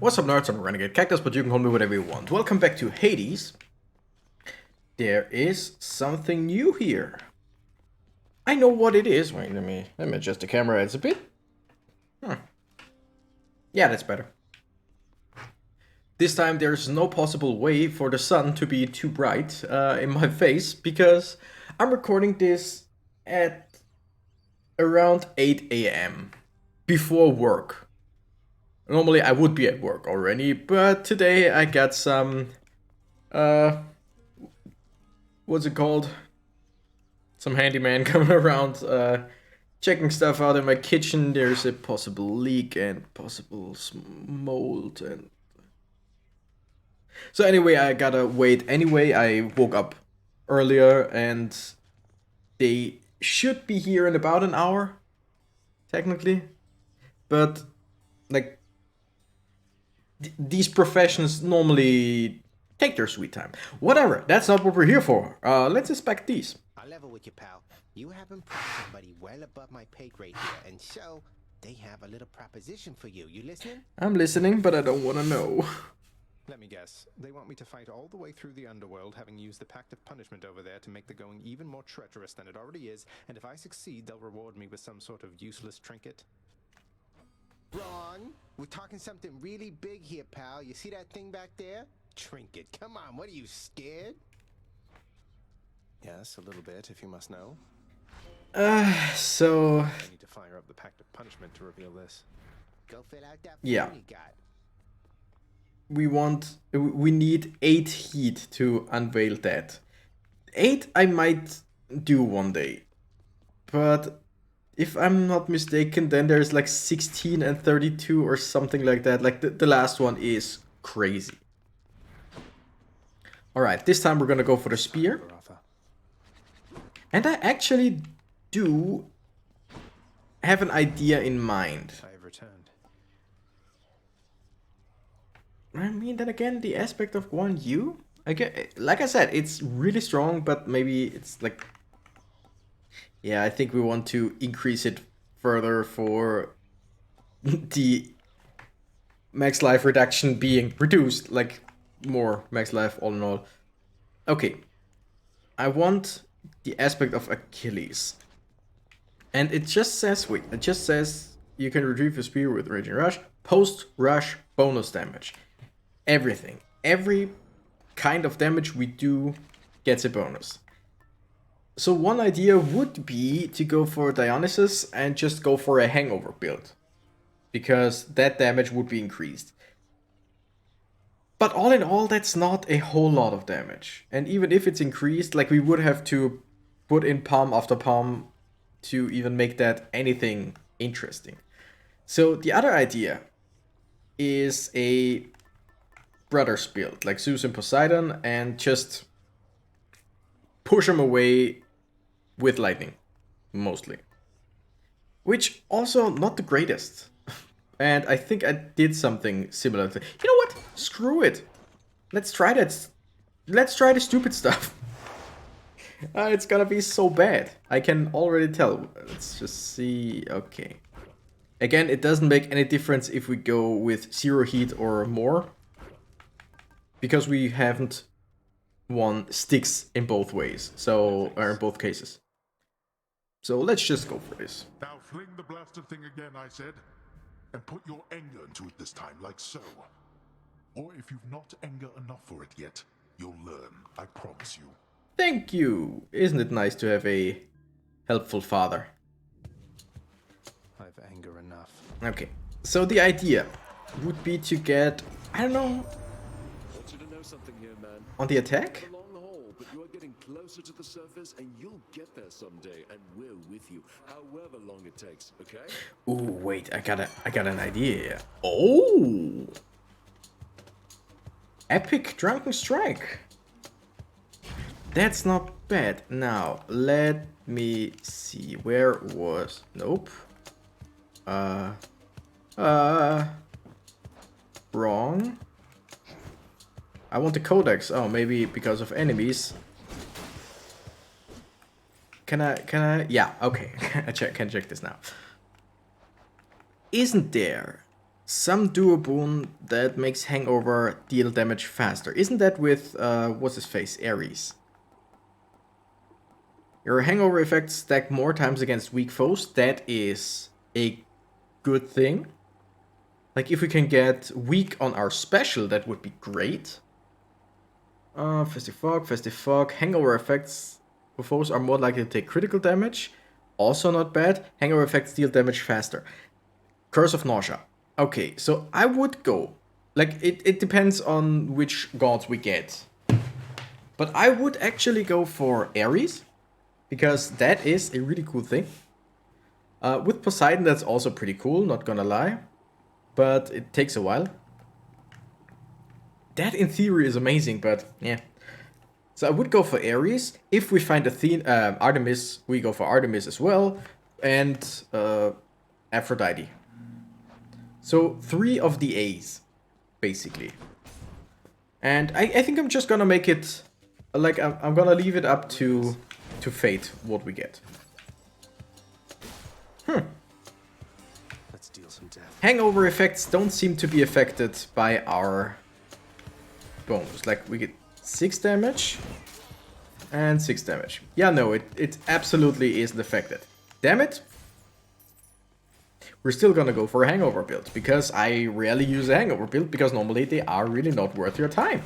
What's up, nerds? I'm Renegade Cactus, but you can call me whatever you want. Welcome back to Hades. There is something new here. I know what it is. Wait, let me adjust the camera. It's a bit. Yeah, that's better. This time there's no possible way for the sun to be too bright in my face because I'm recording this at around 8 a.m. before work. Normally I would be at work already, but today I got some, what's it called? Some handyman coming around, checking stuff out in my kitchen. There's a possible leak and possible mold and... So anyway, I gotta wait. Anyway, I woke up earlier and they should be here in about an hour, technically. But, like... these professions normally take their sweet time. Whatever, that's not what we're here for. Let's inspect these. I'll level with you, pal. You haven't put somebody well above my pay grade here, and so they have a little proposition for you. You listening? I'm listening, but I don't want to know. Let me guess. They want me to fight all the way through the underworld, having used the Pact of Punishment over there to make the going even more treacherous than it already is, and if I succeed, they'll reward me with some sort of useless trinket. Wrong. We're talking something really big here, pal. You see that thing back there? Trinket. Come on, what are you, scared? Yes, a little bit, if you must know. So... I need to fire up the Pact of Punishment to reveal this. Go fill out that yeah. form you got. We need 8 heat to unveil that. 8 I might do one day. But if I'm not mistaken, then there's like 16 and 32 or something like that. Like the last one is crazy. Alright, this time we're gonna go for the spear. And I actually do have an idea in mind. I have returned. I mean, then again, the aspect of Guan Yu, like I said, it's really strong, but maybe it's like... Yeah, I think we want to increase it further for the max life reduction being reduced, like more max life all in all. Okay, I want the aspect of Achilles. And it just says, wait, it just says you can retrieve your spear with Raging Rush, post-rush bonus damage. Everything. Every kind of damage we do gets a bonus. So one idea would be to go for Dionysus and just go for a hangover build. Because that damage would be increased. But all in all, that's not a whole lot of damage. And even if it's increased, like we would have to put in palm after palm to even make that anything interesting. So the other idea is a brothers build, like Zeus and Poseidon, and just push them away with lightning, mostly. Which also not the greatest. And I think I did something similar to... You know what? Screw it. Let's try that. Let's try the stupid stuff. It's gonna be so bad. I can already tell. Let's just see. Okay. Again, it doesn't make any difference if we go with 0 heat or more. Because we haven't won STYX in both ways. So, or in both cases. So let's just go for this. Now fling the blasted thing again, I said. And put your anger into it this time, like so. Or if you've not anger enough for it yet, you'll learn, I promise you. Thank you! Isn't it nice to have a helpful father? I've anger enough. Okay, so the idea would be to get, I don't know, I want you to know something here, man. on the attack? It's a long haul, but you are getting closer to the surface, and you'll get there someday, and we're with you, however long it takes. Okay? Ooh, wait, I got an idea. Oh! Epic Drunken Strike. That's not bad. Now, let me see. Where was... Nope. Wrong. I want the codex. Oh, maybe because of enemies. Can I? Yeah, okay. I can check this now. Isn't there Some duo boon that makes hangover deal damage faster. Isn't that with, what's his face, Ares? Your hangover effects stack more times against weak foes. That is a good thing. Like, if we can get weak on our special, that would be great. Festive Fog. Hangover effects for foes are more likely to take critical damage. Also not bad. Hangover effects deal damage faster. Curse of Nausea. Okay, so I would go. Like, it depends on which gods we get. But I would actually go for Ares, because that is a really cool thing. With Poseidon, that's also pretty cool, not gonna lie. But it takes a while. That in theory is amazing, but yeah. So I would go for Ares. If we find Artemis, we go for Artemis as well. And Aphrodite. So 3 of the A's, basically. And I think I'm just gonna make it, like, I'm gonna leave it up to fate what we get. Let's deal some death. Hangover effects don't seem to be affected by our bonus. Like, we get 6 damage and 6 damage. Yeah, no, it absolutely isn't affected. Damn it. We're still gonna go for a hangover build, because I rarely use a hangover build, because normally they are really not worth your time.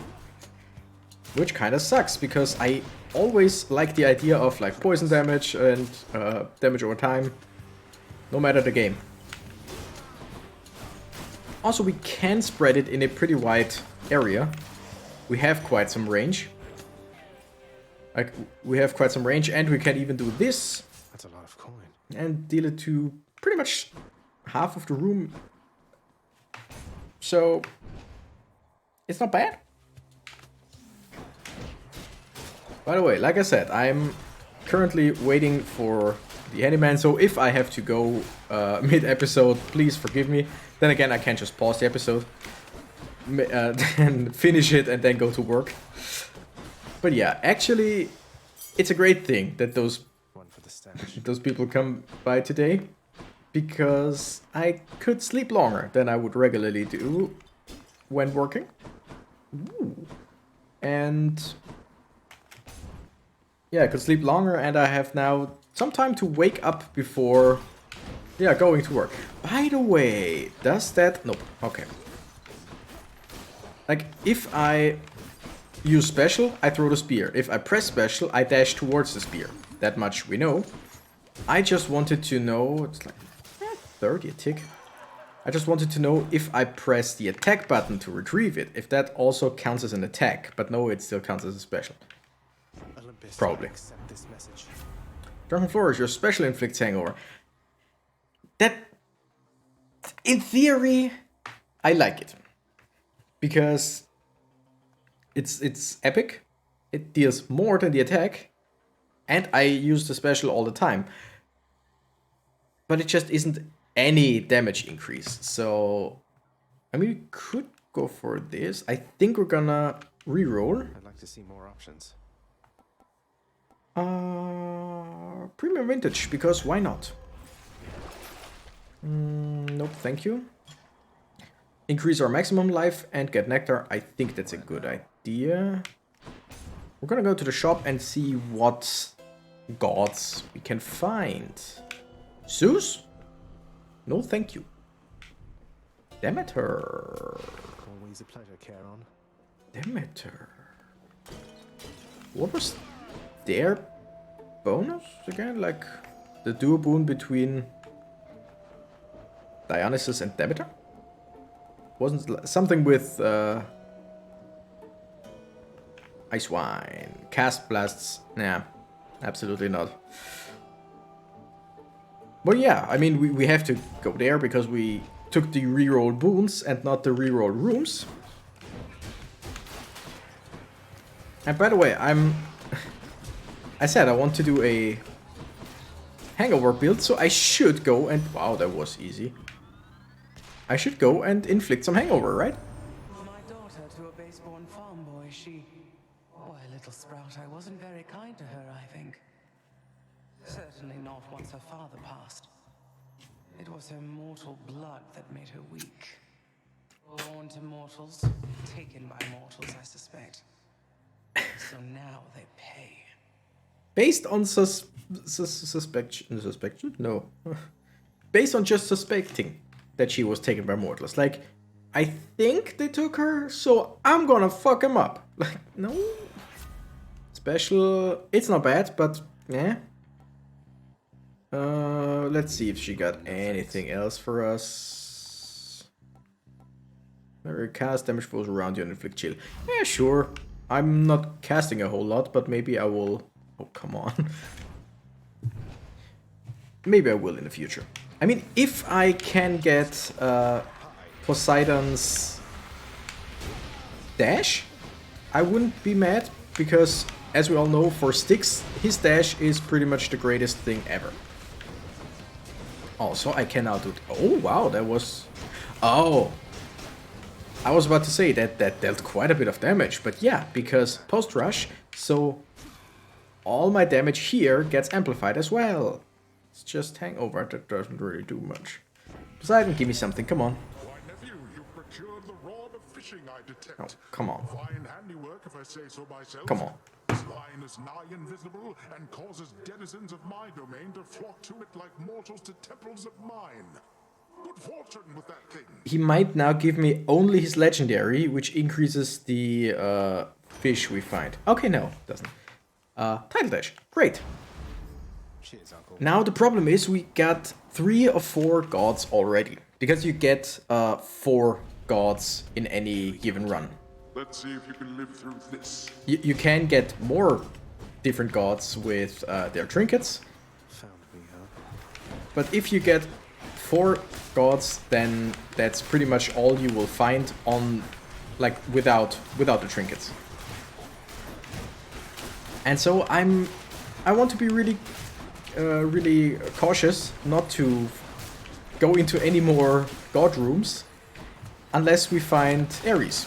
Which kind of sucks, because I always like the idea of like poison damage and damage over time, no matter the game. Also, we can spread it in a pretty wide area. We have quite some range. Like, we have quite some range, and we can even do this. That's a lot of coin. And deal it to pretty much half of the room. So, it's not bad. By the way, like I said, I'm currently waiting for the handyman, so if I have to go mid-episode, please forgive me. Then again, I can't just pause the episode and finish it and then go to work. But yeah, actually, it's a great thing that those people come by today, because I could sleep longer than I would regularly do when working. Ooh. And yeah, I could sleep longer, and I have now some time to wake up before, yeah, going to work. By the way, does that... Nope, okay. Like, if I use special, I throw the spear. If I press special, I dash towards the spear. That much we know. I just wanted to know... It's like 30 a tick. I just wanted to know if I press the attack button to retrieve it, if that also counts as an attack. But no, it still counts as a special. Probably. Drunken Flourish, your special inflicts hangover. That, in theory, I like it. Because it's epic. It deals more than the attack. And I use the special all the time. But it just isn't any damage increase. So, I mean, we could go for this. I think we're gonna reroll. I'd like to see more options. Premium Vintage, because why not? Nope, thank you. Increase our maximum life and get nectar. I think that's a good idea. We're gonna go to the shop and see what gods we can find. Zeus? No, thank you. Demeter. Always a pleasure, Charon. Demeter. What was their bonus again? Like the duo boon between Dionysus and Demeter? Wasn't something with Ice Wine, Cast Blasts? Nah, absolutely not. But yeah, I mean, we have to go there because we took the reroll boons and not the reroll rooms. And by the way, I said I want to do a hangover build, so I should go and... Wow, that was easy. I should go and inflict some hangover, right? My daughter to a base-born farm boy, she... Why, little sprout, I wasn't very kind to her, I think. Certainly not once her father passed. It was her mortal blood that made her weak. born to mortals, taken by mortals, I suspect. So now they pay. Based on suspicion? No. Based on just suspecting that she was taken by mortals. Like, I think they took her, so I'm gonna fuck him up. Like, no. Special. It's not bad, but yeah. Let's see if she got anything else for us. Cast damage falls around you and inflict chill. Yeah, sure. I'm not casting a whole lot, but maybe I will. Oh, come on. Maybe I will in the future. I mean, if I can get Poseidon's dash, I wouldn't be mad, because as we all know, for STYX, his dash is pretty much the greatest thing ever. Also, I can now do... Oh, wow, that was... Oh! I was about to say that dealt quite a bit of damage, but yeah, because post-rush, so all my damage here gets amplified as well. It's just hangover, that doesn't really do much. Poseidon, give me something, come on. Why, nephew, you procured the rod of fishing, I detect. Oh, come on. Fine handiwork, if I say so myself. Come on. This line is nigh invisible and causes denizens of my domain to flock to it like mortals to temples of mine. Good fortune with that thing. He might now give me only his legendary, which increases the fish we find. Okay, no, doesn't. Title dash, great. Cheers, Uncle. Now the problem is we got 3 or 4 gods already, because you get 4 gods in any given run. Let's see if you can live through this. You can get more different gods with their trinkets, Found me, huh? but if you get 4 gods, then that's pretty much all you will find on, like, without the trinkets. And so I want to be really cautious not to go into any more god rooms unless we find Ares.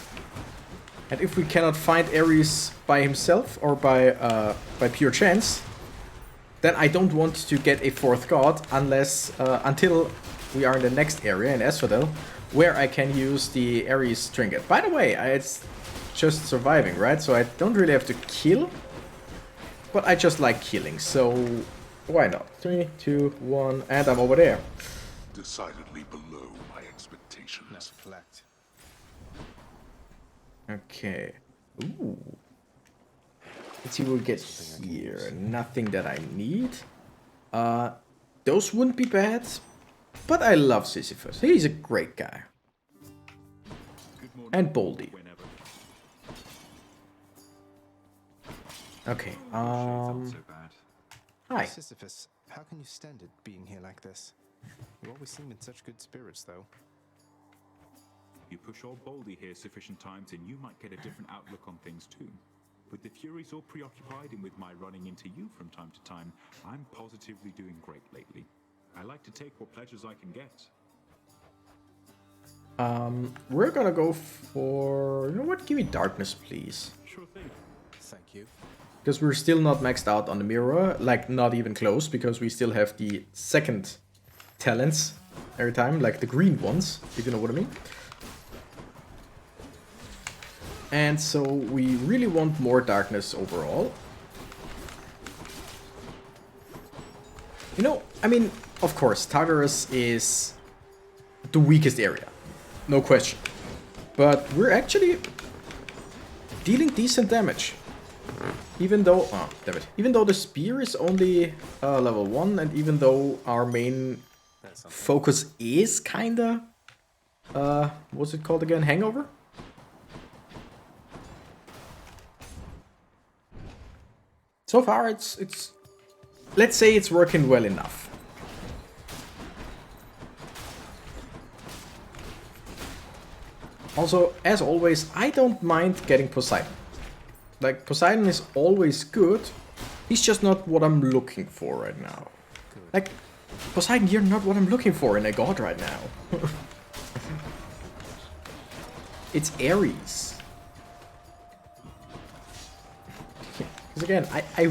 And if we cannot find Ares by himself or by pure chance, then I don't want to get a 4th god unless until we are in the next area in ASPHODEL, where I can use the Ares trinket. By the way, it's just surviving, right? So I don't really have to kill, but I just like killing, so why not? 3, 2, 1, and I'm over there. Decidedly below my expectations. Collect. Okay. Ooh. Let's see what we get here. Nothing that I need. Those wouldn't be bad, but I love Sisyphus. He's a great guy. And Boldy. Okay, hi. Sisyphus, how can you stand it being here like this? You always seem in such good spirits, though. You push old Boldy here sufficient times and you might get a different outlook on things too. With the Furies all preoccupied and with my running into you from time to time, I'm positively doing great lately. I like to take what pleasures I can get. We're gonna go for... You know what? Give me darkness, please. Sure thing. Thank you. Because we're still not maxed out on the mirror. Like, not even close, because we still have the second talents every time. Like the green ones, if you know what I mean. And so we really want more darkness overall. You know, I mean, of course, Tartarus is the weakest area. No question. But we're actually dealing decent damage. Even though... Oh, damn it. Even though the spear is only level 1, and even though our main focus is kinda... what's it called again? Hangover? So far, it's let's say it's working well enough. Also, as always, I don't mind getting Poseidon. Like, Poseidon is always good. He's just not what I'm looking for right now. Like, Poseidon, you're not what I'm looking for in a god right now. It's Ares. Because again, I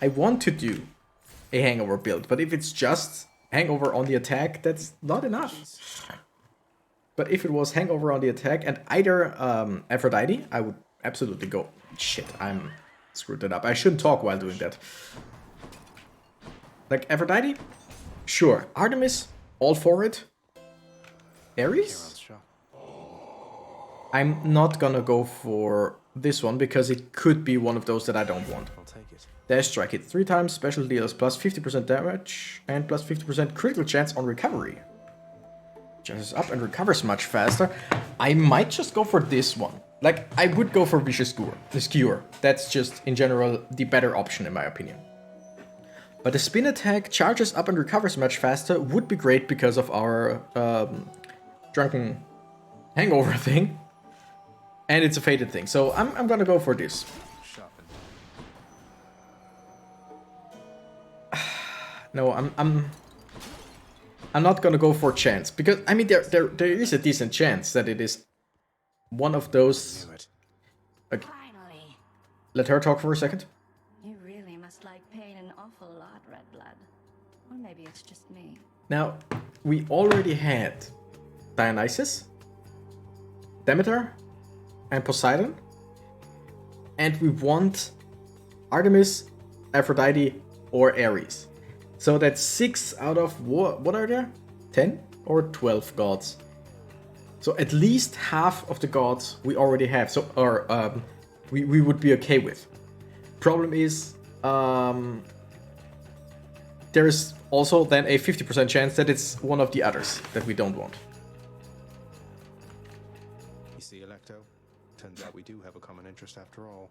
want to do a hangover build, but if it's just hangover on the attack, that's not enough. But if it was Hangover on the attack and either Aphrodite, I would absolutely go. Shit, I'm screwed that up. I shouldn't talk while doing that. Like Aphrodite? Sure. Artemis? All for it. Ares? I'm not gonna go for this one because it could be one of those that I don't want. I'll take it. Dash strike it 3 times, special deals plus 50% damage and plus 50% critical chance on recovery. Charges up and recovers much faster. I might just go for this one. Like, I would go for Vicious Skewer. That's just, in general, the better option in my opinion. But the spin attack charges up and recovers much faster would be great because of our drunken hangover thing. And it's a fated thing, so I'm gonna go for this. No, I'm not gonna go for chance because I mean there is a decent chance that it is one of those. Okay. Finally. Let her talk for a second. You really must like pain an awful lot, Red Blood. Or maybe it's just me. Now, we already had Dionysus, Demeter, and Poseidon. And we want Artemis, Aphrodite, or Ares. So that's 6 out of what are there? 10 or 12 gods. So at least half of the gods we already have. So we would be okay with. Problem is there is also then a 50% chance that it's one of the others that we don't want. You see, Electo? Turns out we do have a common interest after all.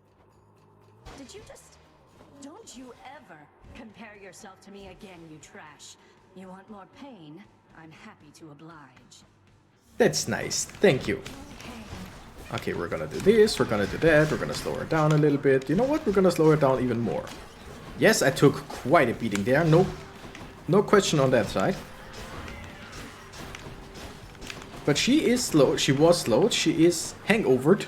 Did you just... Don't you ever compare yourself to me again, you trash. You want more pain? I'm happy to oblige. That's nice. Thank you. Okay, we're gonna do this, we're gonna do that, we're gonna slow her down a little bit. You know what? We're gonna slow her down even more. Yes, I took quite a beating there. No question on that side. But she is slow. She was slowed. She is hangovered.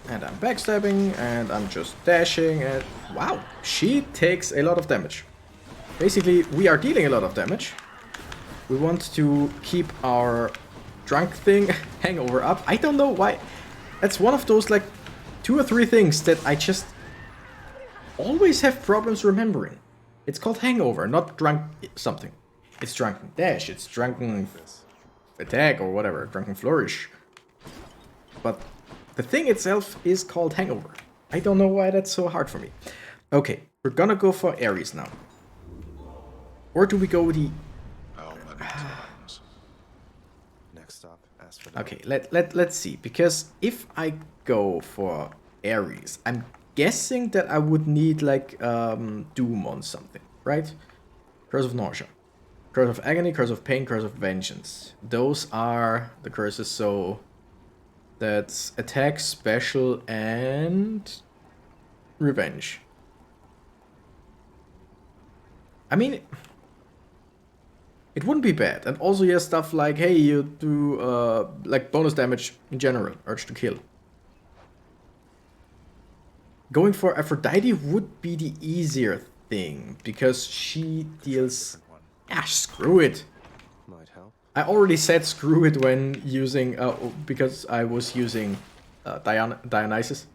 And I'm backstabbing, and I'm just dashing, and wow, she takes a lot of damage. Basically, we are dealing a lot of damage. We want to keep our drunk thing hangover up. I don't know why. That's one of those like 2 or 3 things that I just always have problems remembering. It's called hangover, not drunk something. It's drunken dash, it's drunken attack or whatever, drunken flourish. But the thing itself is called hangover. I don't know why that's so hard for me. Okay, we're gonna go for Ares now. Or do we go with the... Next stop, ASPHODEL. Okay, let's see. Because if I go for Ares, I'm guessing that I would need like Doom on something, right? Curse of Nausea. Curse of Agony, Curse of Pain, Curse of Vengeance. Those are the curses, so... That's attack, special, and revenge. I mean, it wouldn't be bad. And also, yeah, stuff like, hey, you do like bonus damage in general, urge to kill. Going for Aphrodite would be the easier thing because she deals. Ah, screw it. Might help. I already said screw it when using, because I was using Dionysus.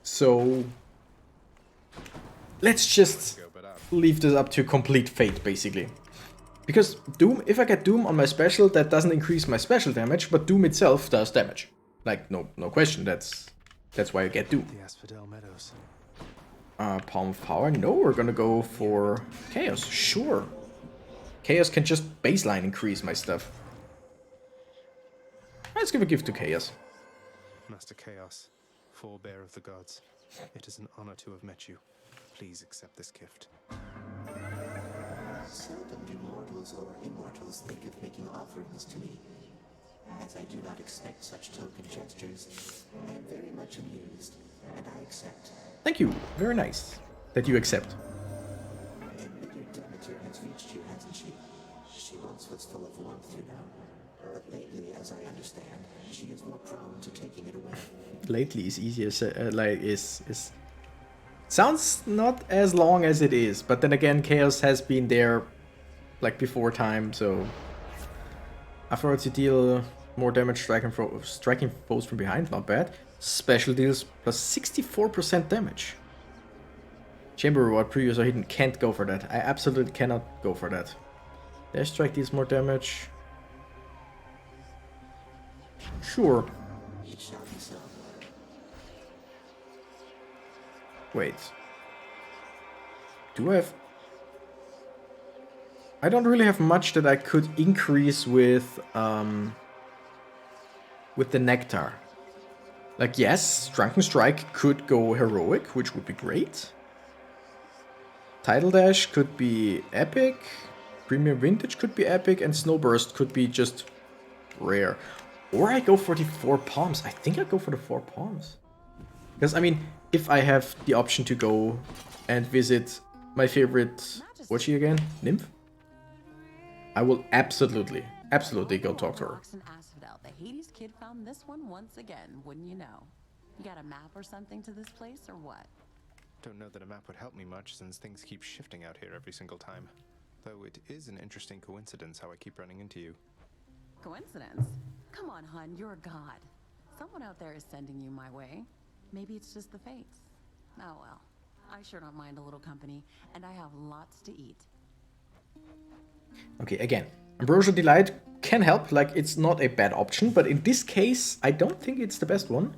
So, let's just leave this up to complete fate, basically. Because Doom, if I get Doom on my special, that doesn't increase my special damage, but Doom itself does damage. Like, no question, that's why I get Doom. The Asphodel Meadows. Palm of Power, no, we're gonna go for Chaos, sure. Chaos can just baseline increase my stuff. Let's give a gift to Chaos. Master Chaos, forebear of the gods, it is an honor to have met you. Please accept this gift. Seldom do mortals or immortals think of making offerings to me. As I do not expect such token gestures, I am very much amused, and I accept. Thank you, very nice that you accept. Demeter has reached you, hasn't she? She once was full of warmth, you know. But lately, as I understand, she is more prone to taking it away. Lately is easier, like is Sounds not as long as it is, but then again, Chaos has been there like before time, so afterwards you deal more damage striking foes from behind, not bad. Special deals plus 64% damage. Chamber reward previous or hidden, can't go for that. I absolutely cannot go for that. Dash strike deals more damage. Sure. It shall be so. Wait. Do I have... I don't really have much that I could increase with the Nectar. Like, yes, Drunken Strike could go heroic, which would be great. Tidal Dash could be epic. Premium Vintage could be epic. And Snowburst could be just rare. Or I go for the 4 Palms. I think I go for the 4 Palms. Because, I mean, if I have the option to go and visit my favorite... What's she again? Nymph? I will absolutely go talk to her. ASPHODEL. The Hades kid found this one once again, wouldn't you know? You got a map or something to this place, or what? Don't know that a map would help me much since things keep shifting out here every single time. Though it is an interesting coincidence how I keep running into you. Coincidence? Come on, hun, you're a god. Someone out there is sending you my way. Maybe it's just the fates. Oh well. I sure don't mind a little company, and I have lots to eat. Okay, again, Ambrosial Delight can help, like it's not a bad option, but in this case, I don't think it's the best one.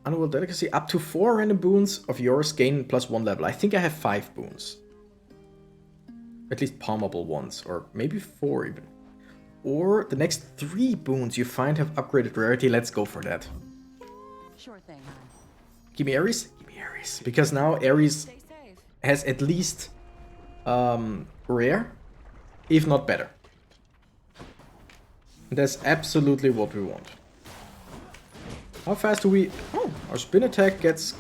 Underworld Delicacy, up to 4 random boons of yours gain +1 level. I think I have 5 boons. At least palmable ones, or maybe 4 even. Or the next 3 boons you find have upgraded rarity. Let's go for that. Sure thing, hon. Give me Ares? Give me Ares. Because now Ares has at least rare, if not better. And that's absolutely what we want. How fast do we... Oh, our spin attack gets...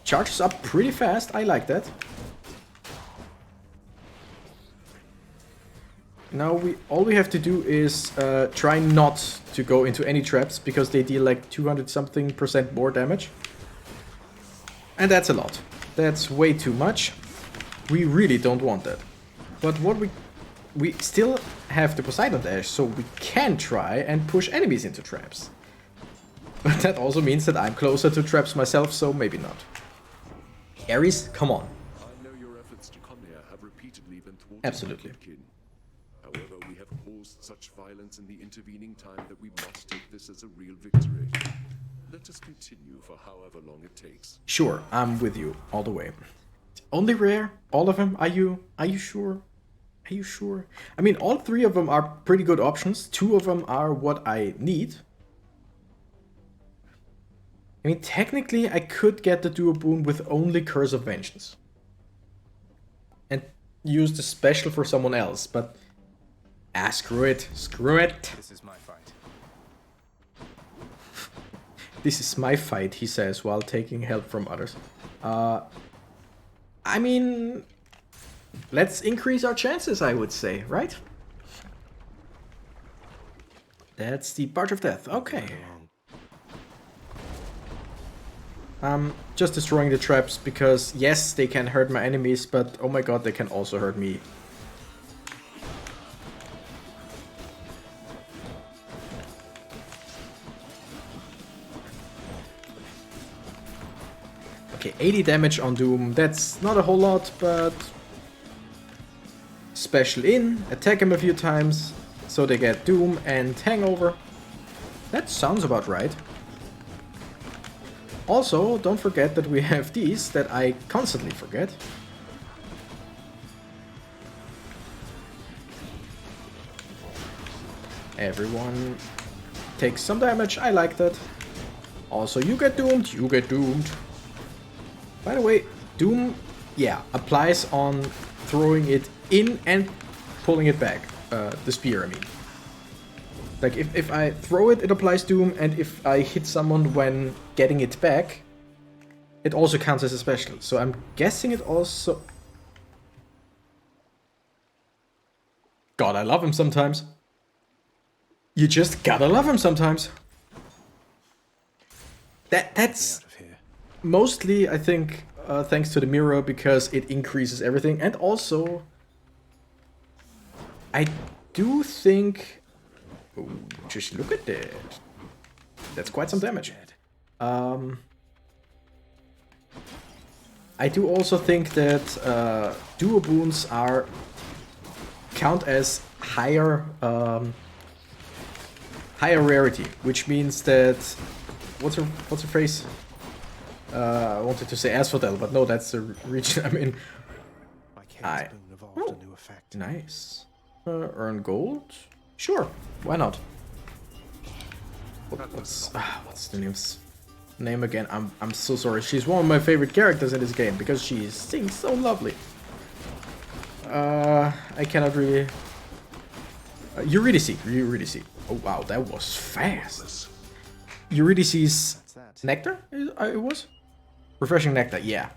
charges up pretty fast. I like that. Now all we have to do is try not to go into any traps, because they deal like 200-something% more damage. And that's a lot. That's way too much. We really don't want that. But what we still have the Poseidon Dash, so we can try and push enemies into traps. But that also means that I'm closer to traps myself, so maybe not. Ares, come on. I know your efforts to come here have repeatedly been thwarted. Absolutely. However, we have caused such violence in the intervening time that we must take this as a real victory. Let us continue for however long it takes. Sure, I'm with you all the way. Only rare? All of them? Are you sure? Are you sure? I mean, all 3 of them are pretty good options. 2 of them are what I need. I mean, technically, I could get the duo boon with only Curse of Vengeance. And use the special for someone else, but... Ah, screw it. Screw it. This is my fight. This is my fight, he says, while taking help from others. I mean... Let's increase our chances, I would say, right? That's the Barge of Death. Okay. Just destroying the traps, because yes, they can hurt my enemies, but oh my god, they can also hurt me. Okay, 80 damage on Doom. That's not a whole lot, but... Special in, attack him a few times, so they get Doom and Hangover. That sounds about right. Also, don't forget that we have these that I constantly forget. Everyone takes some damage, I like that. Also, you get doomed, you get doomed. By the way, Doom, yeah, applies on throwing it in and pulling it back. The spear, I mean. Like, if I throw it, it applies Doom, and if I hit someone when getting it back, it also counts as a special. So I'm guessing it also... God, I love him sometimes. You just gotta love him sometimes. That's... mostly, I think, thanks to the mirror, because it increases everything. And also, I do think... Ooh, just look at that. That's quite some damage. I do also think that duo boons count as higher rarity, which means that what's her phrase? I wanted to say asphodel, but no, that's the region I'm in. Oh, nice. Earn gold? Sure, why not? What's the name again? I'm so sorry. She's one of my favorite characters in this game because she sings so lovely. I cannot really. Eurydice. Oh wow, that was fast. Eurydice's nectar. It was refreshing nectar. Yeah.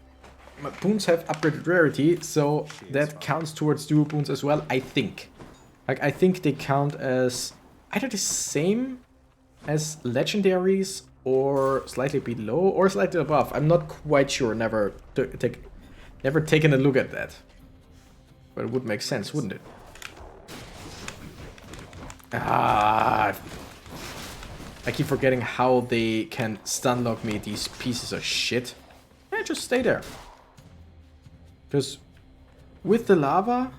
My boons have upgraded rarity, so that counts towards dual boons as well. I think. Like I think they count as either the same as legendaries or slightly below or slightly above. I'm not quite sure. Never taken a look at that. But it would make sense, wouldn't it? Ah, I keep forgetting how they can stun lock me, these pieces of shit. Yeah, just stay there. Because with the lava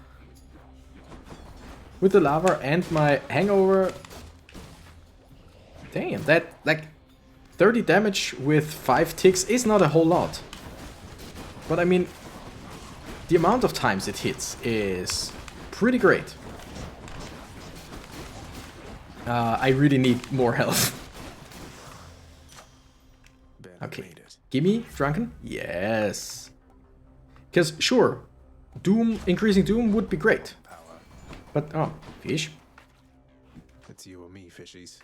and my hangover, damn, that like 30 damage with 5 ticks is not a whole lot. But I mean, the amount of times it hits is pretty great. I really need more health. Okay, gimme Drunken? Yes. Because sure, increasing Doom would be great. But oh, fish. It's you or me, fishies.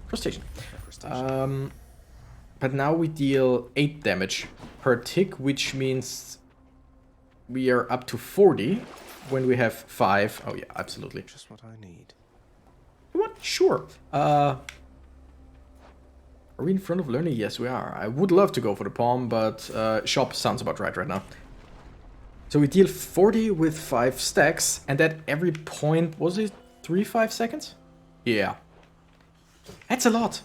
Crustacean. But now we deal 8 damage per tick, which means we are up to 40 when we have 5. Oh yeah, absolutely. Just what I need. What? Sure. Are we in front of learning? Yes, we are. I would love to go for the palm, but shop sounds about right now. So we deal 40 with 5 stacks, and at every point, was it 3-5 seconds? Yeah. That's a lot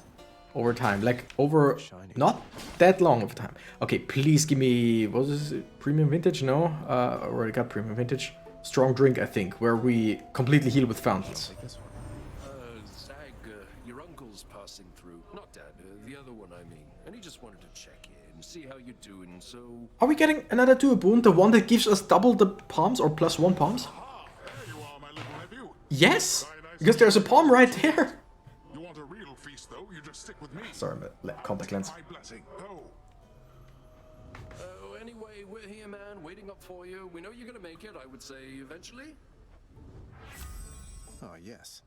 over time, like over not that long of time. Okay, please give me, what was this, premium vintage? No, already got premium vintage. Strong drink, I think, where we completely heal with fountains. Zag, your uncle's passing through. Not Dad, the other one I mean. And he just wanted to check in, see how you're doing, so... Are we getting another duo boon? The one that gives us double the palms or +1 palms? There you are, my little nephew. Yes, because there's a palm right there. You want a real feast, though? You just stick with me. Sorry, contact lens. My blessing. Go. Anyway, we're here, man, waiting up for you. We know you're gonna make it, I would say, eventually. Oh, yes.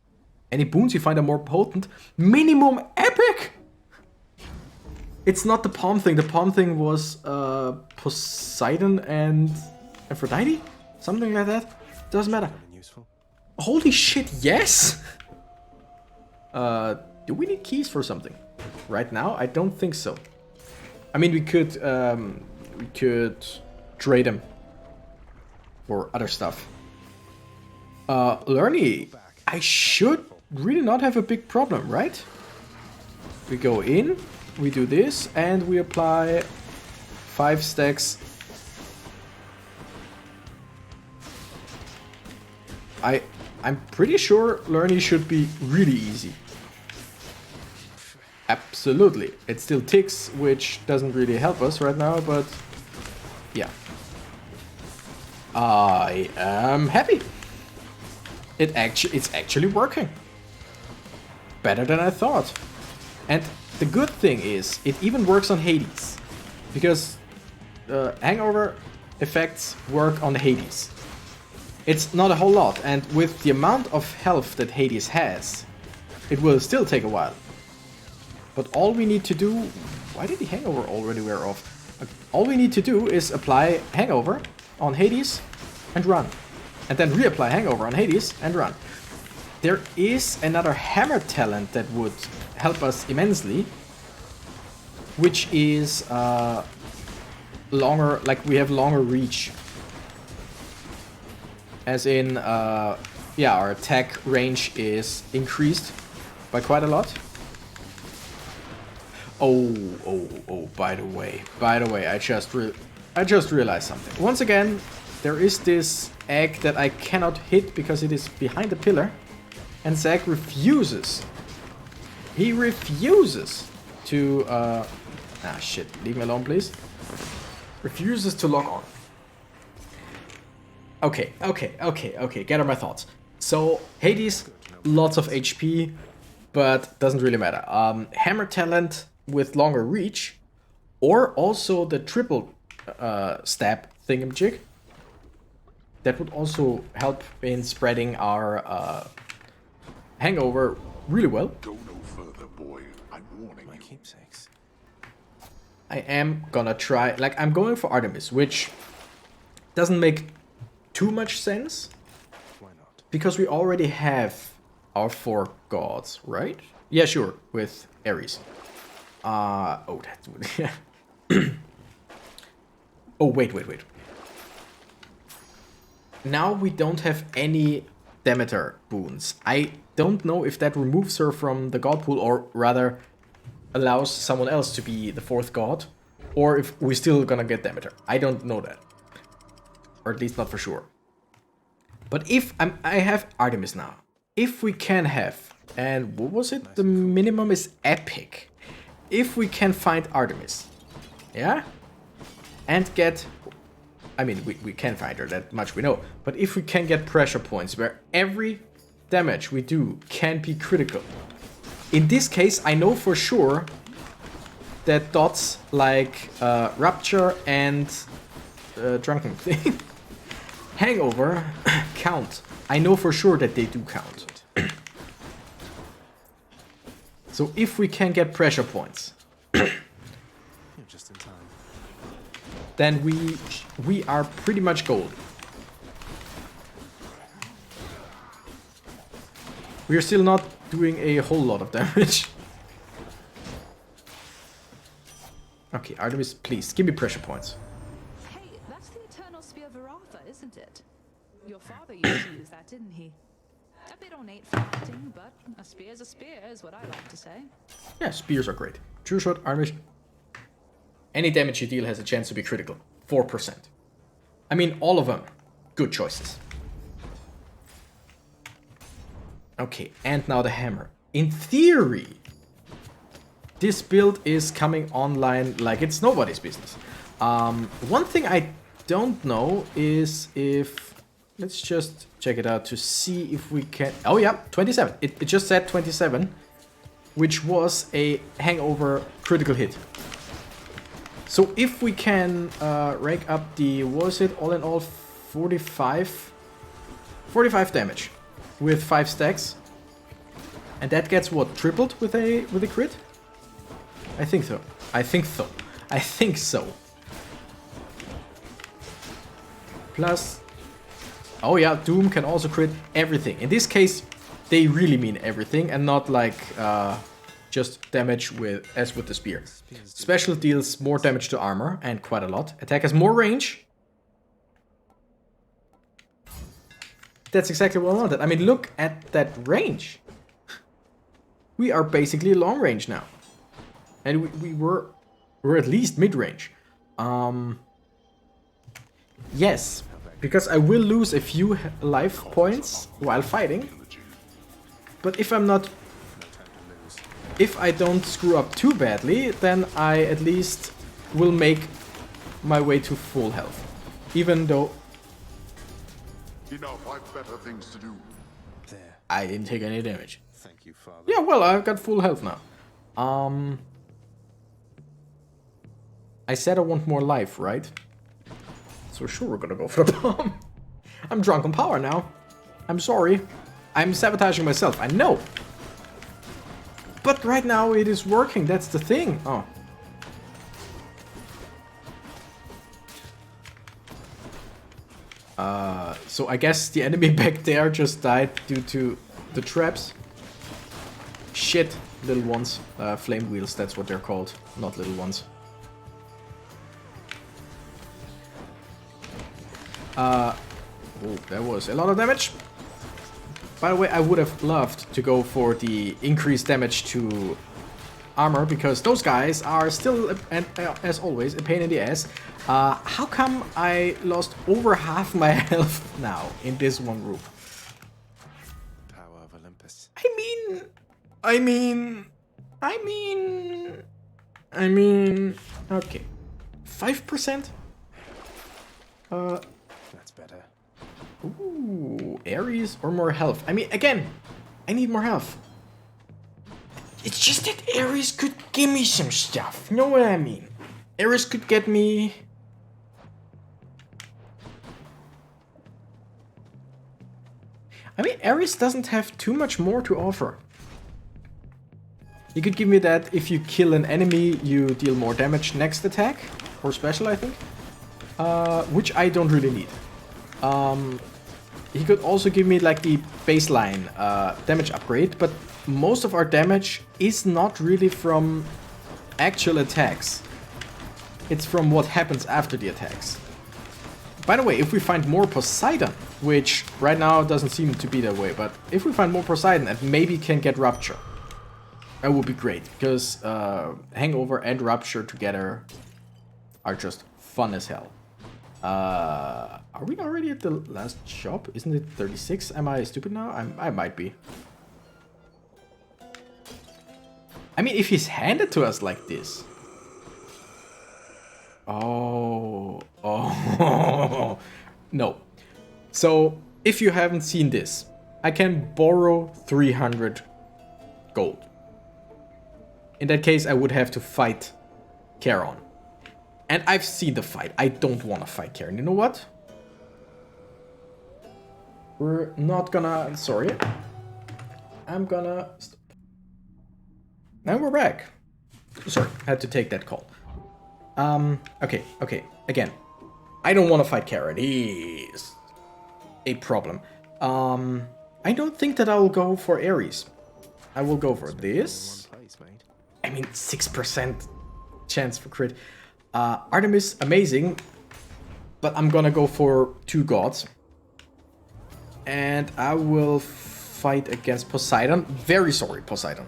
Any boons you find are more potent. Minimum epic! It's not the palm thing. The palm thing was Poseidon and Aphrodite? Something like that. Doesn't matter. Useful. Holy shit, yes! Do we need keys for something? Right now? I don't think so. I mean, we could trade them for other stuff. Lerny, I should really not have a big problem, right? We go in, we do this, and we apply 5 stacks. I'm pretty sure Lerny should be really easy. Absolutely. It still ticks, which doesn't really help us right now, but yeah. I am happy. It's actually working. Better than I thought. And the good thing is, it even works on Hades. Because hangover effects work on Hades. It's not a whole lot, and with the amount of health that Hades has, it will still take a while. But all we need to do Why did the hangover already wear off? All we need to do is apply hangover on Hades and run. And then reapply hangover on Hades and run. There is another hammer talent that would help us immensely, which is longer, like we have longer reach. As in, yeah, our attack range is increased by quite a lot. Oh, by the way, I just realized something. Once again, there is this egg that I cannot hit because it is behind the pillar. And Zag refuses. He refuses to, ah shit, leave me alone please. Refuses to lock on. Okay, gather my thoughts. So, Hades, lots of HP, but doesn't really matter. Hammer talent with longer reach, or also the triple stab thingamajig. That would also help in spreading our hangover really well. Go no further, boy. I'm warning you. Keepsakes. I am gonna try, like I'm going for Artemis, which doesn't make too much sense. Why not? Because we already have our 4 gods, right? Yeah, sure, with Ares. Oh, that's yeah. Oh, wait. Now we don't have any Demeter boons. I don't know if that removes her from the god pool, or rather allows someone else to be the 4th god, or if we're still gonna get Demeter. I don't know that. Or at least not for sure. But if I have Artemis now, if we can have, and what was it? The minimum is epic. If we can find Artemis, yeah, and get, I mean, we can find her, that much we know, but if we can get pressure points where every damage we do can be critical. In this case, I know for sure that dots like Rupture and Drunken Thing, Hangover count. I know for sure that they do count. So if we can get pressure points, You're just in time. then we are pretty much gold. We are still not doing a whole lot of damage. Okay, Artemis, please, give me pressure points. Hey, that's the Eternal Spear Varatha, isn't it? Your father used to use that, didn't he? A bit ornate for fighting, but a spear's a spear, is what I like to say. Yeah, spears are great. True shot, Artemis. Any damage you deal has a chance to be critical. 4%. I mean, all of them. Good choices. Okay, and now the hammer. In theory, this build is coming online like it's nobody's business. One thing I don't know is if... Let's just check it out to see if we can... Oh yeah, 27. It just said 27, which was a hangover critical hit. So if we can rank up the... What was it? All in all, 45 damage with 5 stacks. And that gets what? Tripled with a crit? I think so. I think so. Plus... Oh yeah, Doom can also crit everything. In this case, they really mean everything and not like just damage as with the spear. Special deals more damage to armor and quite a lot. Attack has more range. That's exactly what I wanted. I mean, look at that range. We are basically long range now. And we're at least mid-range. Yes. Because I will lose a few life points while fighting. But if I'm not... If I don't screw up too badly, then I at least will make my way to full health. Even though... Enough, I've better things to do. There. I didn't take any damage. Thank you, Father. Yeah, well, I've got full health now. I said I want more life, right? So sure, we're gonna go for the bomb. I'm drunk on power now. I'm sorry. I'm sabotaging myself, I know. But right now it is working, that's the thing. Oh. So I guess the enemy back there just died due to the traps. Shit, little ones. Flame wheels, that's what they're called, not little ones. Oh, that was a lot of damage. By the way, I would have loved to go for the increased damage to armor, because those guys are still, as always, a pain in the ass. How come I lost over half my health now in this one room? Power of Olympus. I mean, okay. 5%? That's better. Ooh, Ares or more health. I mean, again, I need more health. It's just that Ares could give me some stuff. You know what I mean? Ares could get me... I mean, Ares doesn't have too much more to offer. You could give me that if you kill an enemy, you deal more damage next attack. Or special, I think. Which I don't really need. He could also give me like the baseline damage upgrade, but most of our damage is not really from actual attacks. It's from what happens after the attacks. By the way, if we find more Poseidon, which right now doesn't seem to be that way, but if we find more Poseidon and maybe can get Rupture, that would be great, because Hangover and Rupture together are just fun as hell. Are we already at the last shop? Isn't it 36? Am I stupid now? I might be. I mean, if he's handed to us like this. Oh. No. So, if you haven't seen this, I can borrow 300 gold. In that case, I would have to fight Charon. And I've seen the fight. I don't want to fight Charon. You know what? We're not gonna... Sorry. I'm gonna... Stop. Now we're back. Sorry, I had to take that call. Okay. Again, I don't want to fight Charon. He's a problem. I don't think that I will go for Ares. I will go for this. I mean, 6% chance for crit. Artemis, amazing. But I'm gonna go for 2 gods. And I will fight against Poseidon. Very sorry, Poseidon.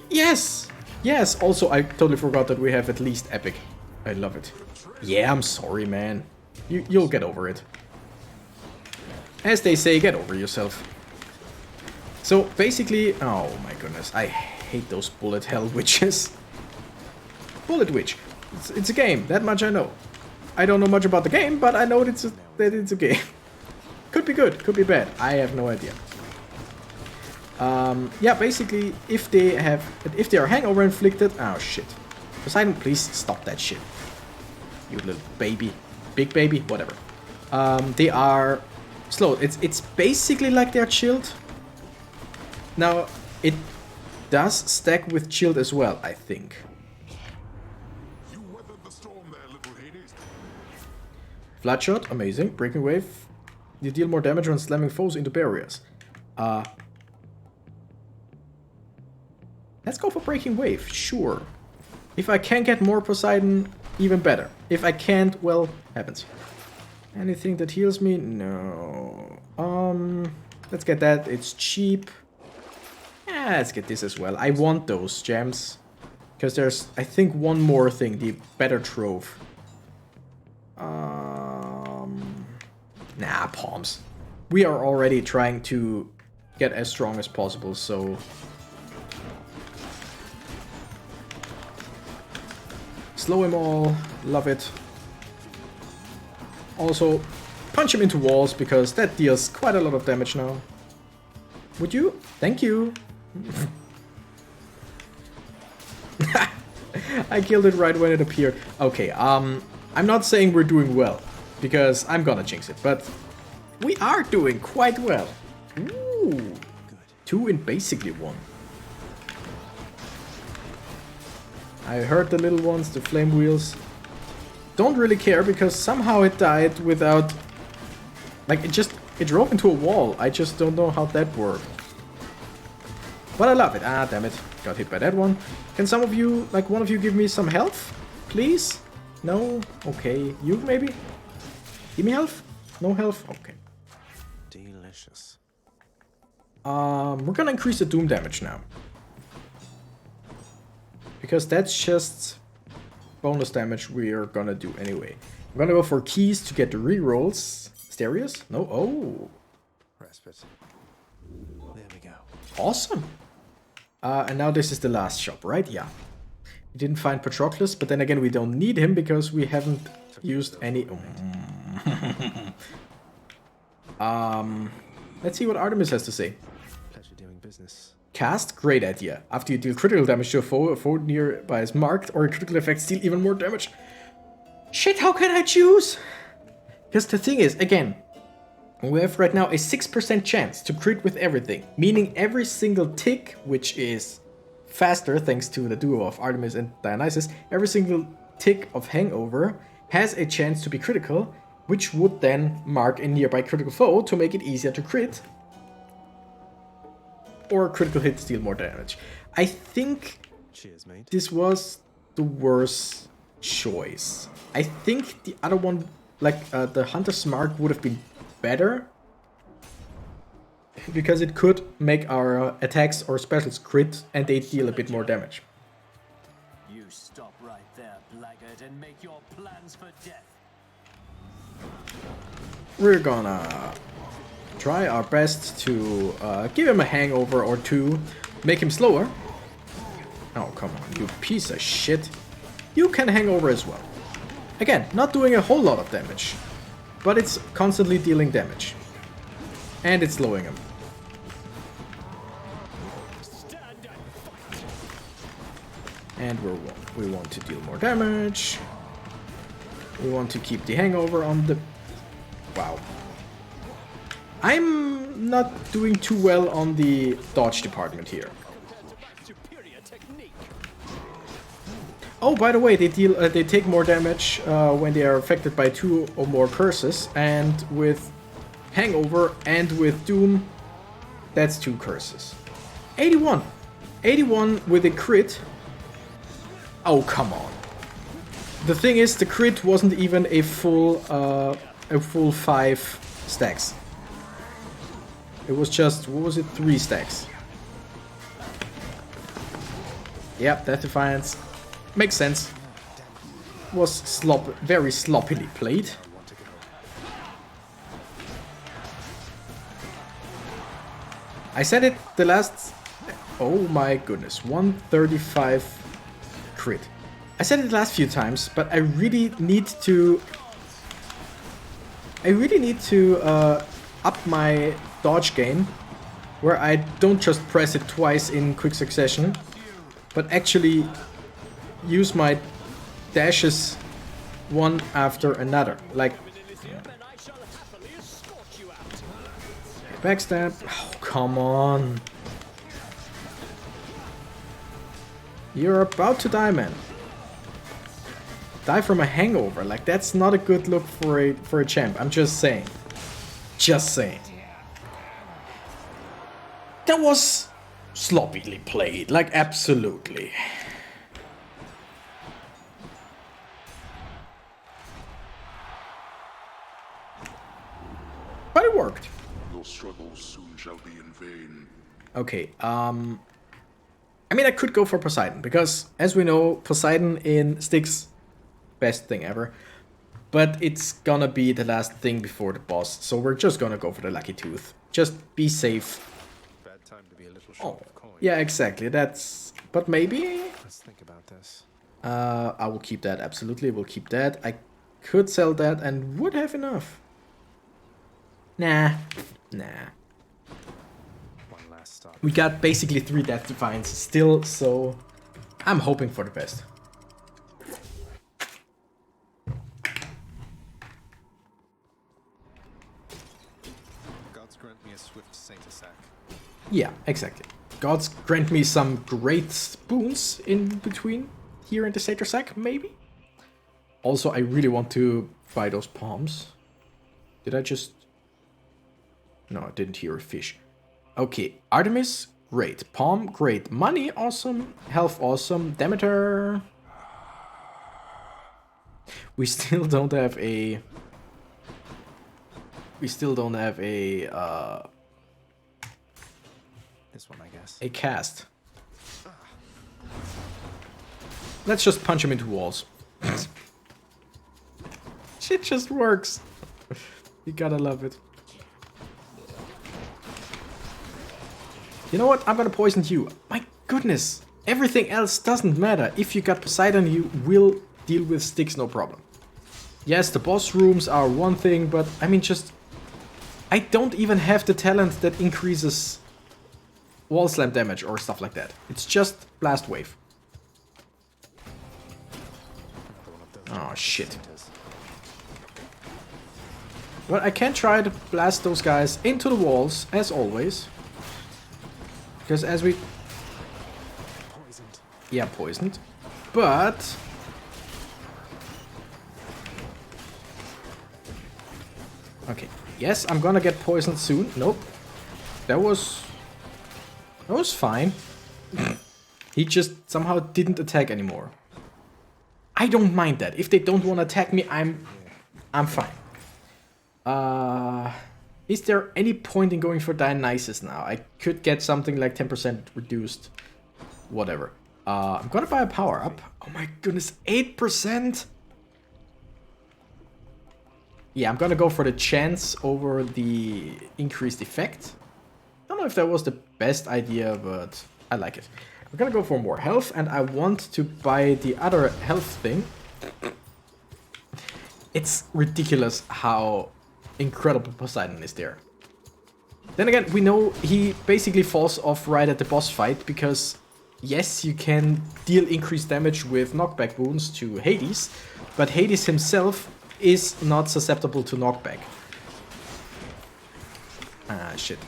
Yes! Yes, also, I totally forgot that we have at least Epic. I love it. Yeah, I'm sorry, man. You'll get over it. As they say, get over yourself. So, basically... Oh my goodness, I hate those bullet hell witches. Bullet witch. It's a game, that much I know. I don't know much about the game, but I know that it's a game. Could be good, could be bad. I have no idea. Yeah, basically, if they are hangover inflicted... Oh, shit. Poseidon, please stop that shit. You little baby. Big baby, whatever. They are slow. It's basically like they're chilled. Now, it does stack with chilled as well, I think. You weathered the storm there, little Hades. Flatshot, amazing. Breaking wave. You deal more damage when slamming foes into barriers. Let's go for breaking wave, sure. If I can get more Poseidon, even better. If I can't, well, happens. Anything that heals me? No. Let's get that. It's cheap. Yeah, let's get this as well. I want those gems. Because there's, I think, one more thing. The better trove. Nah, palms. We are already trying to get as strong as possible, so... Slow him all. Love it. Also, punch him into walls, because that deals quite a lot of damage now. Would you? Thank you. I killed it right when it appeared. Okay, I'm not saying we're doing well, because I'm gonna jinx it, but we are doing quite well. Ooh. 2 in basically 1. I heard the little ones, the flame wheels. Don't really care because somehow it died without... Like, it drove into a wall. I just don't know how that worked. But I love it. Ah, damn it. Got hit by that one. Can some of you, like one of you, give me some health? Please? No? Okay. You, maybe? Give me health? No health? Okay. Delicious. We're gonna increase the doom damage now. Because that's just bonus damage we are gonna do anyway. I'm gonna go for keys to get the rerolls. Asterius? No? Oh. Respite. There we go. Awesome. And now this is the last shop, right? Yeah. We didn't find Patroclus, but then again we don't need him because we haven't used any... Let's see what Artemis has to say. Pleasure doing business. Cast? Great idea. After you deal critical damage to a foe nearby is marked, or a critical effect deal even more damage. Shit, how can I choose? Because the thing is, again, we have right now a 6% chance to crit with everything, meaning every single tick, which is faster thanks to the duo of Artemis and Dionysus, every single tick of Hangover has a chance to be critical, which would then mark a nearby critical foe to make it easier to crit. Or critical hits deal more damage. I think cheers, mate. This was the worst choice. I think the other one, like the Hunter's Mark, would have been better. Because it could make our attacks or specials crit and they deal a bit more damage. You stop right there, blackguard, and make your plans for death. We're gonna try our best to give him a hangover or two, make him slower. Oh, come on, you piece of shit. You can hangover as well. Again, not doing a whole lot of damage, but it's constantly dealing damage. And it's slowing him. And we want to deal more damage. We want to keep the hangover on the... Wow. I'm not doing too well on the dodge department here. Oh, by the way, they take more damage when they are affected by 2 or more curses, and with Hangover and with Doom, that's 2 curses. 81. 81 with a crit. Oh, come on. The thing is, the crit wasn't even a full 5 stacks. It was just, what was it, 3 stacks. Yep, Death Defiance. Makes sense. Was very sloppily played. I said it the last... Oh my goodness, 135 crit. I said it the last few times, but I really need to... up my dodge game, where I don't just press it twice in quick succession, but actually use my dashes one after another. Like... Backstab. Oh, come on. You're about to die, man. Die from a hangover. Like, that's not a good look for a champ. I'm just saying. Just saying. That was sloppily played. Like, absolutely. But it worked. Your struggles soon shall be in vain. Okay, I mean, I could go for Poseidon, because, as we know, Poseidon in STYX, best thing ever. But it's gonna be the last thing before the boss, so we're just gonna go for the Lucky Tooth. Just be safe. Bad time to be a little short of coin. Yeah, exactly, that's... But maybe... Let's think about this. I will keep that, absolutely, we'll keep that. I could sell that and would have enough. Nah. One last stop. We got basically 3 Death Defiance still, so I'm hoping for the best. Gods grant me a swift saint sack. Yeah, exactly. Gods grant me some great boons in between. here in the Satyr Sack, maybe? Also, I really want to buy those palms. Did I just... No, I didn't hear a fish. Okay, Artemis, great. Palm, great. Money, awesome. Health, awesome. Demeter... We still don't have a... This one, I guess. A cast. Let's just punch him into walls. Shit just works. You gotta love it. You know what? I'm gonna poison you. My goodness. Everything else doesn't matter. If you got Poseidon, you will deal with STYX, no problem. Yes, the boss rooms are one thing, but I mean just... I don't even have the talent that increases wall slam damage or stuff like that. It's just blast wave. Oh shit. Well, I can try to blast those guys into the walls, as always. Because as we... Poisoned. Yeah, poisoned. But... Okay. Yes, I'm gonna get poisoned soon. Nope. That was fine. He just somehow didn't attack anymore. I don't mind that. If they don't want to attack me, I'm fine. Is there any point in going for Dionysus now? I could get something like 10% reduced. Whatever. I'm gonna buy a power up. Oh my goodness, 8%? Yeah, I'm gonna go for the chance over the increased effect. I don't know if that was the best idea, but I like it. I'm gonna go for more health, and I want to buy the other health thing. It's ridiculous how incredible Poseidon is there. Then again, we know he basically falls off right at the boss fight, because yes, you can deal increased damage with knockback wounds to Hades, but Hades himself is not susceptible to knockback. Ah, shit.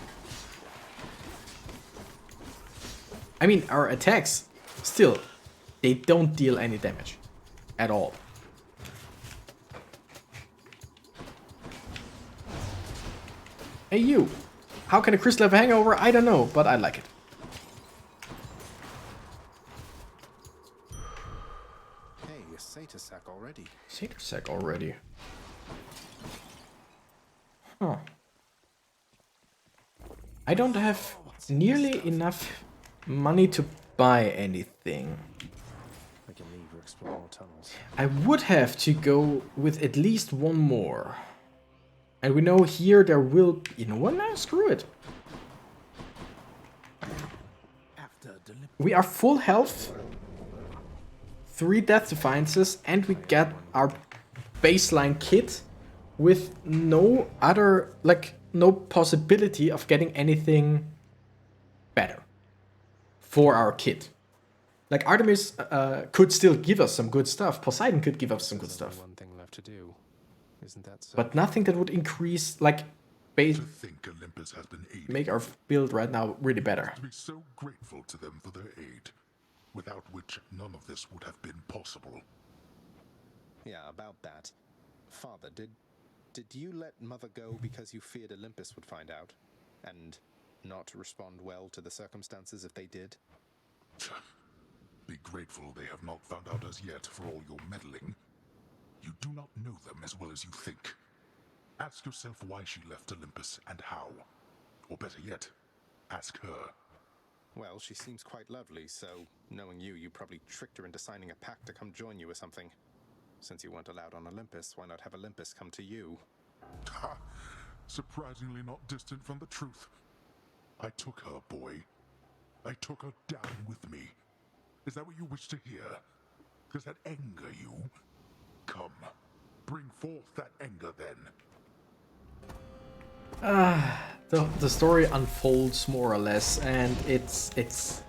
I mean, our attacks, still, they don't deal any damage. At all. Hey you! How can a crystal have a hangover? I don't know, but I like it. Hey, a Satyr Sack already. Satyr Sack already. Huh. I don't have nearly enough money to buy anything. I can leave or explore more tunnels. I would have to go with at least one more. And we know here there will... You know what? Now screw it. We are full health. 3 death defiances. And we get our baseline kit with no other... Like, no possibility of getting anything better for our kit. Like, Artemis could still give us some good stuff. Poseidon could give us some good stuff. One thing left to do. Isn't that so? But nothing that would increase, like, To think Olympus has been aided. make our build right now really better. To be so grateful to them for their aid, without which none of this would have been possible. Yeah, about that. Father, did you let Mother go because you feared Olympus would find out? And not respond well to the circumstances if they did? Be grateful they have not found out as yet for all your meddling. You do not know them as well as you think. Ask yourself why she left Olympus and how. Or better yet, ask her. Well, she seems quite lovely, so knowing you, you probably tricked her into signing a pact to come join you or something. Since you weren't allowed on Olympus, why not have Olympus come to you? Ha! Surprisingly not distant from the truth. I took her, boy. I took her down with me. Is that what you wish to hear? Does that anger you? Come, bring forth that anger then. The story unfolds more or less, and it's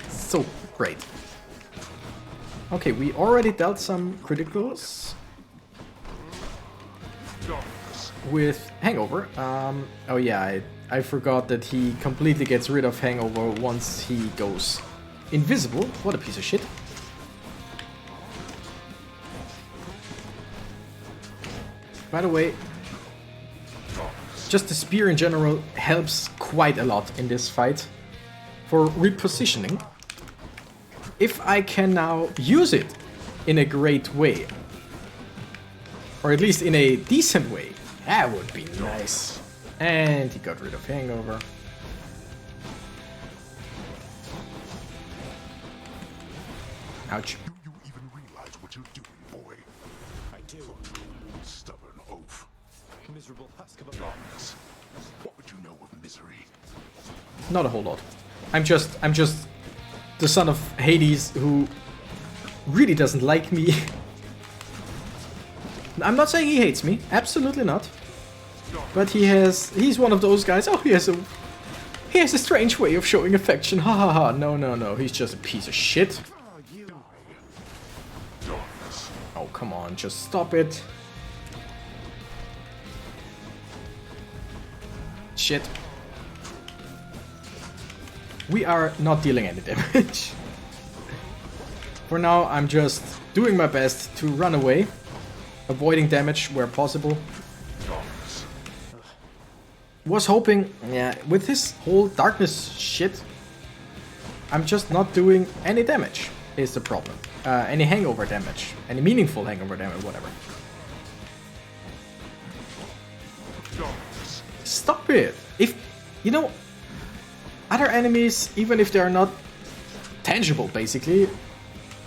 so great. Okay, we already dealt some criticals with Hangover. Oh yeah, I forgot that he completely gets rid of Hangover once he goes invisible. What a piece of shit. By the way, just the spear in general helps quite a lot in this fight for repositioning. If I can now use it in a great way, or at least in a decent way, that would be nice. And he got rid of hangover. Ouch. Do you even realize what you're doing, boy? I do. Stubborn oaf. Miserable husk of a Darkness. What would you know of misery? Not a whole lot. I'm just the son of Hades who really doesn't like me. I'm not saying he hates me, absolutely not. But he's one of those guys. Oh, he has a strange way of showing affection. Ha ha ha. No. He's just a piece of shit. Oh, come on, just stop it. Shit. We are not dealing any damage. For now, I'm just doing my best to run away, avoiding damage where possible. Was hoping, yeah, with this whole darkness shit, I'm just not doing any damage, is the problem. Any hangover damage, any meaningful hangover damage, whatever. Stop it! If, you know, other enemies, even if they are not tangible, basically,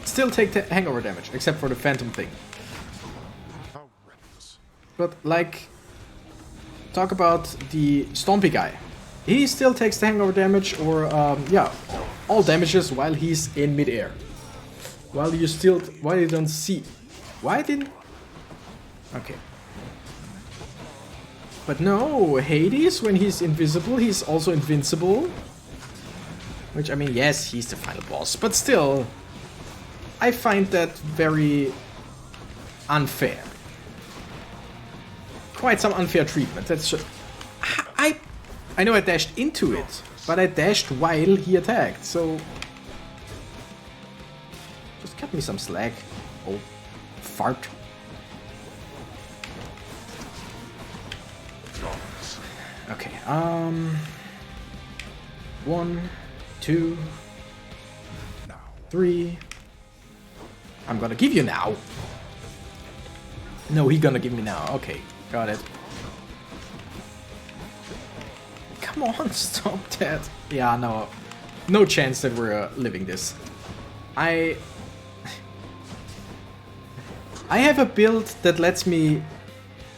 still take hangover damage, except for the phantom thing. But, like, talk about the Stompy guy. He still takes the hangover damage, or, yeah, all damages while he's in midair. While you don't see. Why didn't... Okay. But no, Hades, when he's invisible, he's also invincible. Which, I mean, yes, he's the final boss, but still, I find that very unfair. Quite some unfair treatment. That's just... I know I dashed into it, but I dashed while he attacked, so... Just cut me some slack. Oh, fart. Okay, 1, 2, 3. I'm gonna give you now. No, he gonna give me now. Okay, got it. Come on, stop that. Yeah, no chance that we're living this. I have a build that lets me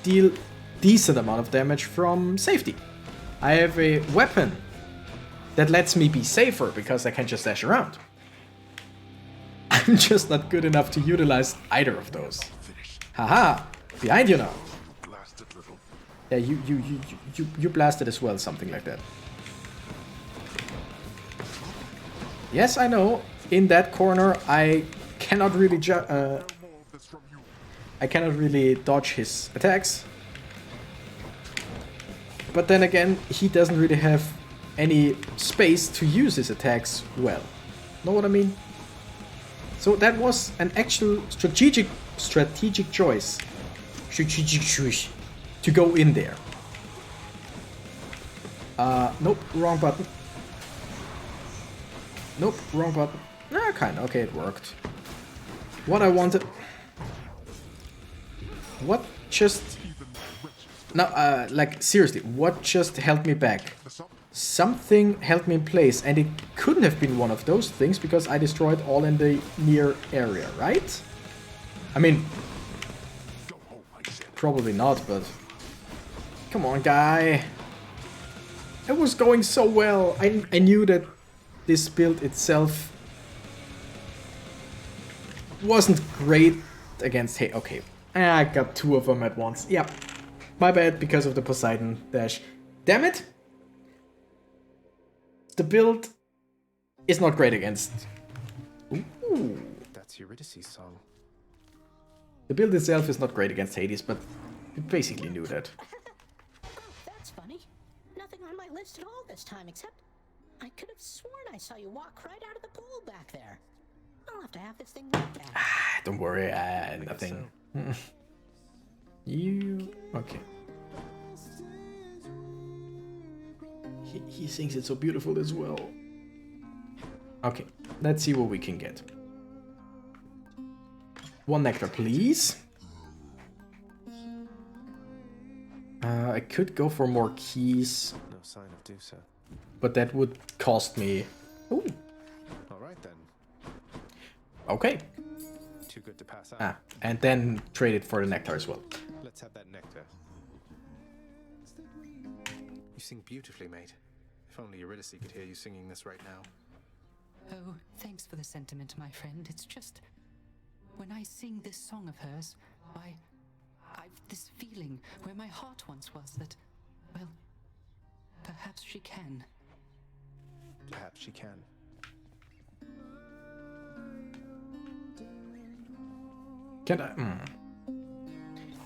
deal decent amount of damage from safety. I have a weapon that lets me be safer because I can just dash around. I'm just not good enough to utilize either of those. Haha, behind you now. Yeah, you blasted as well, something like that. Yes, I know. In that corner, I cannot really dodge his attacks. But then again, he doesn't really have any space to use his attacks well. Know what I mean? So that was an actual strategic choice. To go in there. Nope, wrong button. Nope, wrong button. Nah, kinda. Okay, it worked. What I wanted... What just... No, like, seriously, what just held me back? Something held me in place, and it couldn't have been one of those things, because I destroyed all in the near area, right? I mean... Probably not, but... Come on, guy! It was going so well! I knew that this build itself wasn't great against... Hey, okay. I got 2 of them at once. Yep. My bad, because of the Poseidon dash. Damn it! The build is not great against... Ooh. That's Eurydice's song. The build itself is not great against Hades, but we basically knew that. Oh, that's funny. Nothing on my list at all this time, except I could have sworn I saw you walk right out of the pool back there. I'll have to have this thing looked at. Don't worry, nothing. So. You... okay. He sings it so beautiful as well. Okay, let's see what we can get. 1 nectar, please. I could go for more keys. No sign of Dusa. But that would cost me... Ooh. Alright then. Okay. Too good to pass out. Ah, and then trade it for the nectar as well. Let's have that nectar. You sing beautifully, mate. If only Eurydice could hear you singing this right now. Oh, thanks for the sentiment, my friend. It's just... when I sing this song of hers, I've this feeling where my heart once was that, well, perhaps she can. Perhaps she can. Can I?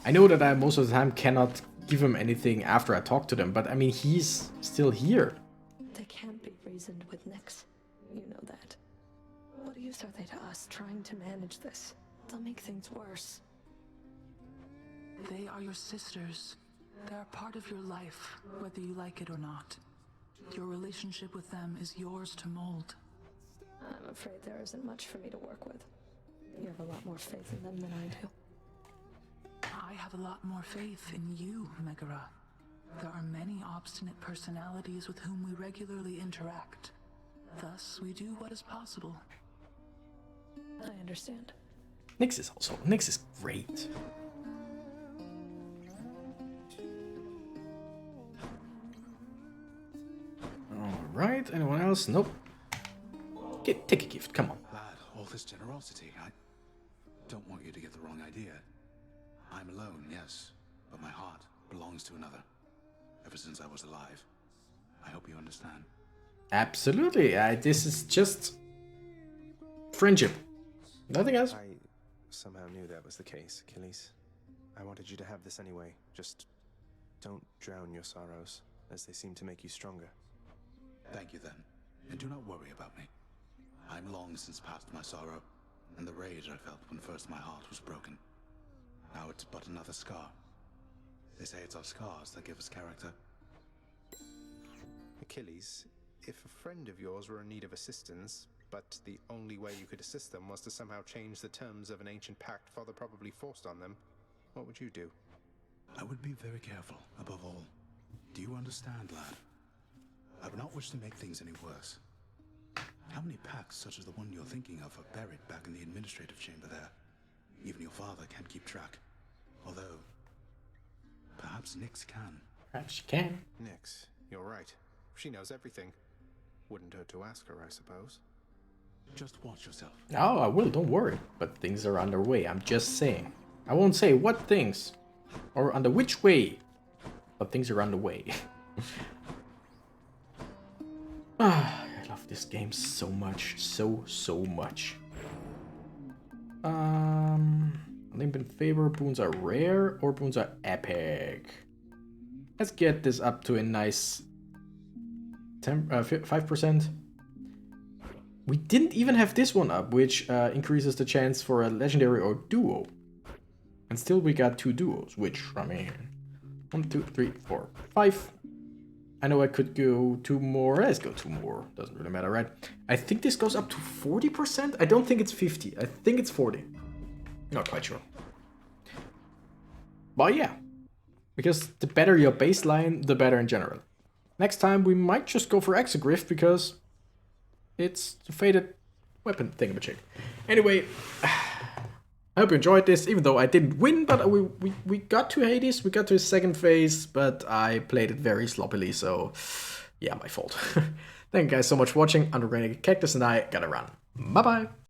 I know that I most of the time cannot give him anything after I talk to them, but I mean, he's still here. They can't be reasoned with, Nyx. You know that. What use are they to us trying to manage this? They'll make things worse. They are your sisters. They're a part of your life, whether you like it or not. Your relationship with them is yours to mold. I'm afraid there isn't much for me to work with. You have a lot more faith in them than I do. I have a lot more faith in you, Megara. There are many obstinate personalities with whom we regularly interact. Thus, we do what is possible. I understand. Nyx is great. Alright, anyone else? Nope. Take a gift, come on. Lad, all this generosity, I don't want you to get the wrong idea. I'm alone, yes, but my heart belongs to another. Ever since I was alive. I hope you understand. Absolutely, this is just friendship. Nothing else. I somehow knew that was the case, Achilles. I wanted you to have this anyway. Just don't drown your sorrows, as they seem to make you stronger. Thank you then, and do not worry about me. I'm long since past my sorrow, and the rage I felt when first my heart was broken. Now it's but another scar. They say it's our scars that give us character. Achilles, if a friend of yours were in need of assistance, but the only way you could assist them was to somehow change the terms of an ancient pact Father probably forced on them, what would you do? I would be very careful, above all. Do you understand, lad? I would not wish to make things any worse. How many pacts such as the one you're thinking of are buried back in the administrative chamber there? Even your father can't keep track. Although, perhaps Nyx can. Perhaps she can. Nyx, you're right. She knows everything. Wouldn't hurt to ask her, I suppose. Just watch yourself. Oh, I will, don't worry. But things are underway, I'm just saying. I won't say what things, or under which way, but things are underway. I love this game so much, so much. Olympian favor, boons are rare, or boons are epic. Let's get this up to a nice 5%. We didn't even have this one up, which increases the chance for a legendary or duo. And still we got 2 duos, which, I mean, 1, 2, 3, 4, 5. I know I could go 2 more. Let's go 2 more. Doesn't really matter, right? I think this goes up to 40%. I don't think it's 50. I think it's 40. Not quite sure. But yeah. Because the better your baseline, the better in general. Next time we might just go for Exegriff because it's the faded weapon thingamajig. Anyway, I hope you enjoyed this, even though I didn't win, but we got to Hades, we got to his second phase, but I played it very sloppily, so yeah, my fault. Thank you guys so much for watching. Underground Cactus and I gotta run. Bye-bye!